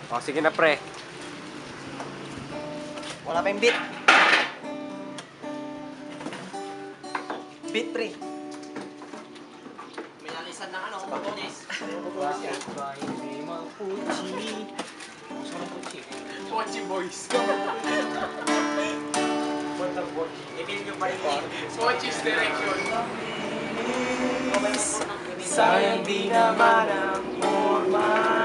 O, sige na, pre. Wala pa yung beat. Beat, pre. May nalisan ng ano, botones. Bakit ba hindi mapuchi? Gusto ko ng puchi. Pochi boys. Punta puchi. Ibig yung parinig. Pochi's direction. Sayang di naman ang forma